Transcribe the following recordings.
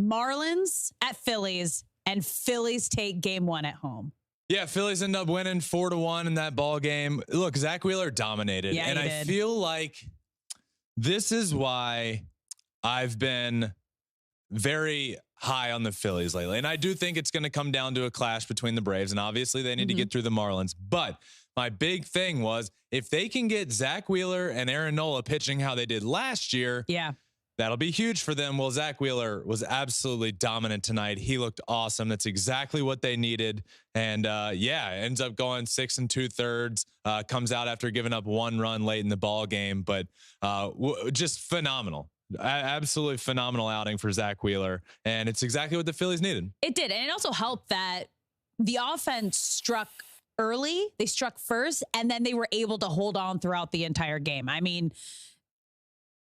Marlins at Phillies, and Phillies take game 1 at home. Yeah, Phillies end up winning 4-1 in that ball game. Look, Zack Wheeler dominated. Yeah, and he I did. feel like this is why I've been very high on the Phillies lately. And I do think it's going to come down to a clash between the Braves, and obviously they need to get through the Marlins. But my big thing was, if they can get Zack Wheeler and Aaron Nola pitching how they did last year, that'll be huge for them. Well, Zack Wheeler was absolutely dominant tonight. He looked awesome. That's exactly what they needed. And ends up going 6 2/3. Comes out after giving up 1 run late in the ball game, but just phenomenal. Absolutely phenomenal outing for Zack Wheeler. And it's exactly what the Phillies needed. It did. And it also helped that the offense struck early. They struck first, and then they were able to hold on throughout the entire game. I mean,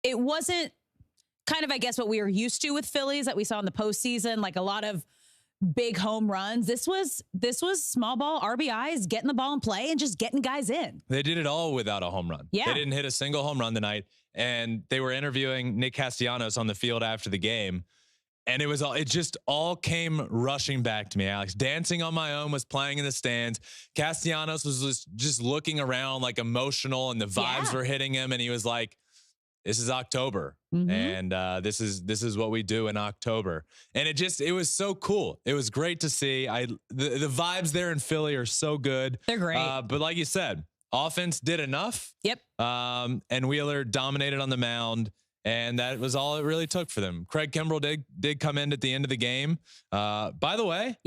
it wasn't kind of, I guess, what we were used to with Phillies that we saw in the postseason, like a lot of big home runs. This was small ball RBIs, getting the ball in play and just getting guys in. They did it all without a home run. Yeah. They didn't hit a single home run tonight. And they were interviewing Nick Castellanos on the field after the game. And it just all came rushing back to me, Alex. Dancing on My Own was playing in the stands. Castellanos was just looking around like emotional, and the vibes were hitting him. And he was like, this is October. And this is what we do in October. And it was so cool. It was great to see. The vibes there in Philly are so good. They're great. But like you said, offense did enough. Yep. And Wheeler dominated on the mound. And that was all it really took for them. Craig Kimbrell did come in at the end of the game. By the way,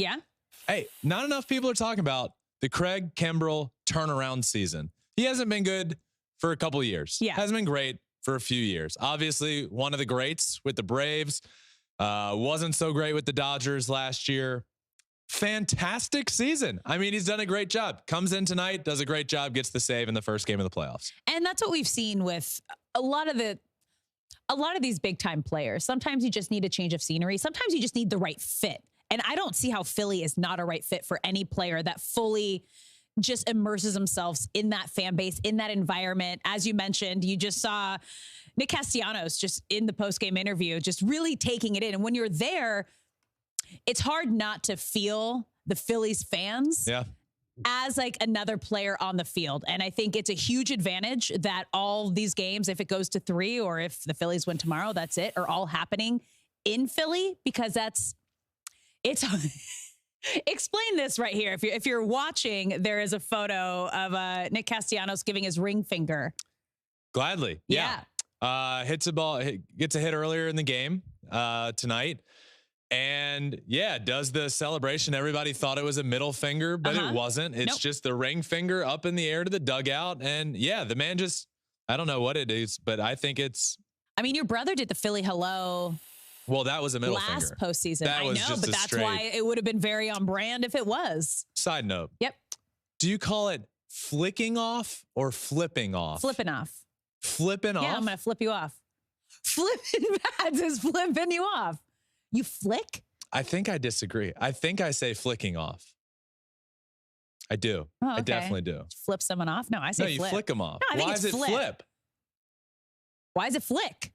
hey, not enough people are talking about the Craig Kimbrell turnaround season. He hasn't been good for a couple of years. Hasn't been great for a few years. Obviously, one of the greats with the Braves. Wasn't so great with the Dodgers last year. Fantastic season. I mean, he's done a great job. Comes in tonight, does a great job, gets the save in the first game of the playoffs. And that's what we've seen with a lot of these big time players. Sometimes you just need a change of scenery. Sometimes you just need the right fit. And I don't see how Philly is not a right fit for any player that fully just immerses themselves in that fan base, in that environment. As you mentioned, you just saw Nick Castellanos just in the post-game interview, just really taking it in. And when you're there, it's hard not to feel the Phillies fans as like another player on the field. And I think it's a huge advantage that all these games, if it goes to 3 or if the Phillies win tomorrow, that's it, are all happening in Philly, because it's explain this right here. If you're watching, there is a photo of Nick Castellanos giving his ring finger. Gladly. Hits a ball, gets a hit earlier in the game tonight. And does the celebration. Everybody thought it was a middle finger, but it wasn't. It's just the ring finger up in the air to the dugout. And the man just, I don't know what it is, but I think I mean, your brother did the Philly hello. Well, that was a middle finger. Last postseason. I know, but that's why it would have been very on brand if it was. Side note. Yep. Do you call it flicking off or flipping off? Flipping off. Flipping off? Yeah, I'm going to flip you off. Flippin Bats is flipping you off. You flick? I think I disagree. I think I say flicking off. I do. Oh, okay. I definitely do. Flip someone off? No, I say flip. No, you flick them off. No, I think Why is it flip? Why is it flick?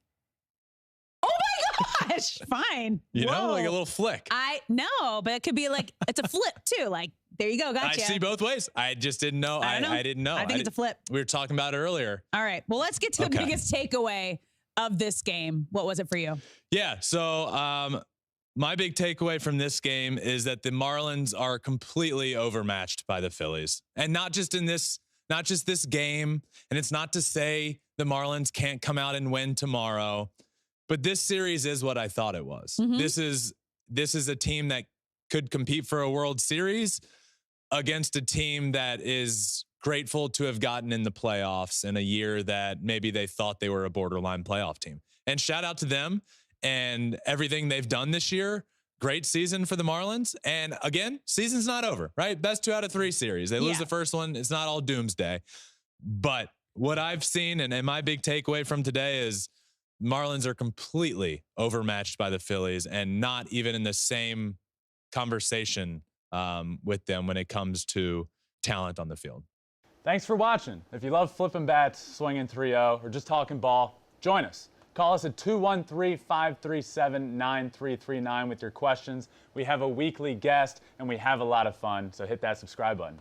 Oh my gosh. Fine. You know, like a little flick. No, but it could be like, it's a flip too. Like, there you go. Gotcha. I see both ways. I just didn't know. I didn't know. I think it's a flip. We were talking about it earlier. All right. Well, let's get to the biggest takeaway of this game. What was it for you? Yeah. So my big takeaway from this game is that the Marlins are completely overmatched by the Phillies. And not just this game. And it's not to say the Marlins can't come out and win tomorrow. But this series is what I thought it was. This is a team that could compete for a World Series against a team that is grateful to have gotten in the playoffs in a year that maybe they thought they were a borderline playoff team. And shout out to them and everything they've done this year. Great season for the Marlins. And again, season's not over, right? Best 2 out of 3 series. They lose the first one. It's not all doomsday. But what I've seen and my big takeaway from today is Marlins are completely overmatched by the Phillies and not even in the same conversation with them when it comes to talent on the field. Thanks for watching. If you love flipping bats, swinging 3-0, or just talking ball, join us. Call us at 213-537-9339 with your questions. We have a weekly guest, and we have a lot of fun, so hit that subscribe button.